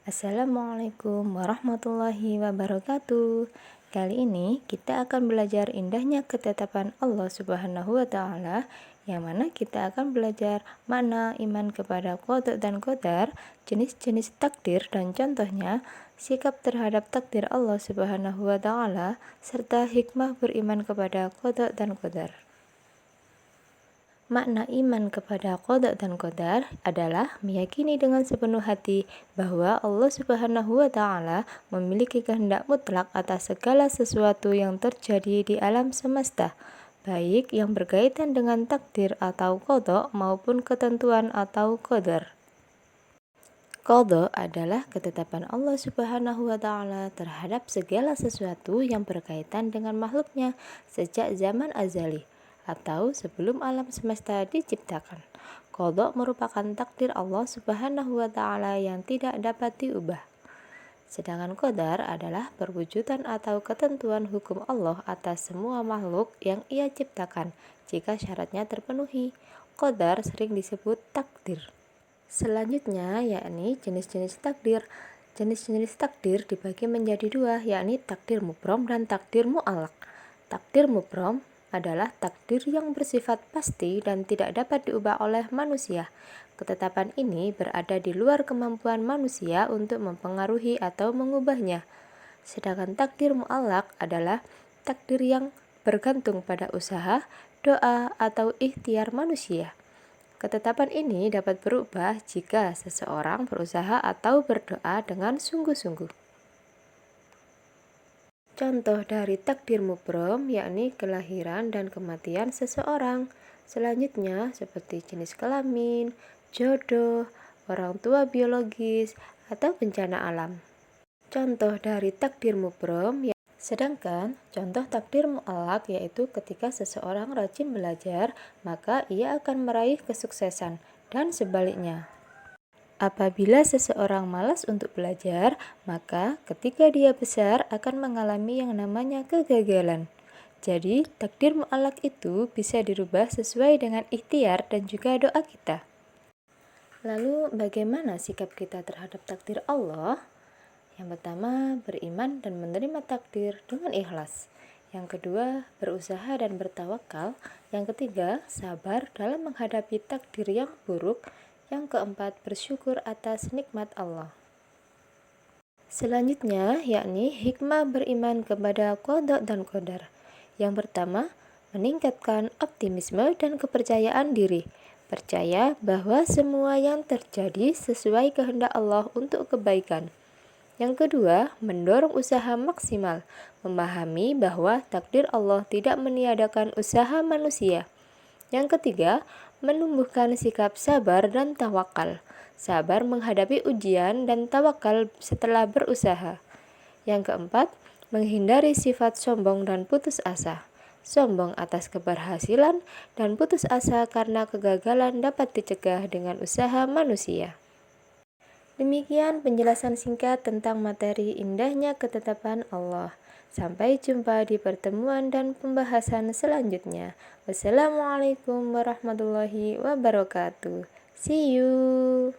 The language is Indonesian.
Assalamualaikum warahmatullahi wabarakatuh. Kali ini kita akan belajar indahnya ketetapan Allah Subhanahu wa Ta'ala, yang mana kita akan belajar makna iman kepada qada dan qadar, jenis-jenis takdir dan contohnya, sikap terhadap takdir Allah Subhanahu wa Ta'ala, serta hikmah beriman kepada qada dan qadar. Makna iman kepada qada dan qadar adalah meyakini dengan sepenuh hati bahwa Allah Subhanahu wa Ta'ala memiliki kehendak mutlak atas segala sesuatu yang terjadi di alam semesta, baik yang berkaitan dengan takdir atau qada maupun ketentuan atau qadar. Qada adalah ketetapan Allah Subhanahu wa Ta'ala terhadap segala sesuatu yang berkaitan dengan makhluknya sejak zaman azali atau sebelum alam semesta diciptakan. Qada merupakan takdir Allah Subhanahu wa Ta'ala yang tidak dapat diubah. Sedangkan qadar adalah perwujudan atau ketentuan hukum Allah atas semua makhluk yang Ia ciptakan jika syaratnya terpenuhi. Qadar sering disebut takdir. Selanjutnya yakni jenis-jenis takdir. Jenis-jenis takdir dibagi menjadi dua, yakni takdir mubrom dan takdir mu'allaq. Takdir mubrom adalah takdir yang bersifat pasti dan tidak dapat diubah oleh manusia. Ketetapan ini berada di luar kemampuan manusia untuk mempengaruhi atau mengubahnya. Sedangkan takdir mu'allaq adalah takdir yang bergantung pada usaha, doa, atau ikhtiar manusia. Ketetapan ini dapat berubah jika seseorang berusaha atau berdoa dengan sungguh-sungguh. Contoh dari takdir mubrom yakni kelahiran dan kematian seseorang. Selanjutnya seperti jenis kelamin, jodoh, orang tua biologis, atau bencana alam. Contoh dari takdir mubrom sedangkan contoh takdir mu'allaq yaitu ketika seseorang rajin belajar, maka ia akan meraih kesuksesan, dan sebaliknya. Apabila seseorang malas untuk belajar, maka ketika dia besar akan mengalami yang namanya kegagalan. Jadi, takdir mu'allaq itu bisa dirubah sesuai dengan ikhtiar dan juga doa kita. Lalu, bagaimana sikap kita terhadap takdir Allah? Yang pertama, beriman dan menerima takdir dengan ikhlas. Yang kedua, berusaha dan bertawakal. Yang ketiga, sabar dalam menghadapi takdir yang buruk. Yang keempat, bersyukur atas nikmat Allah. Selanjutnya, yakni hikmah beriman kepada qada dan qadar. Yang pertama, meningkatkan optimisme dan kepercayaan diri. Percaya bahwa semua yang terjadi sesuai kehendak Allah untuk kebaikan. Yang kedua, mendorong usaha maksimal. Memahami bahwa takdir Allah tidak meniadakan usaha manusia. Yang ketiga, menumbuhkan sikap sabar dan tawakal. Sabar menghadapi ujian dan tawakal setelah berusaha. Yang keempat, menghindari sifat sombong dan putus asa. Sombong atas keberhasilan dan putus asa karena kegagalan dapat dicegah dengan usaha manusia. Demikian penjelasan singkat tentang materi indahnya ketetapan Allah. Sampai jumpa di pertemuan dan pembahasan selanjutnya. Wassalamualaikum warahmatullahi wabarakatuh. See you.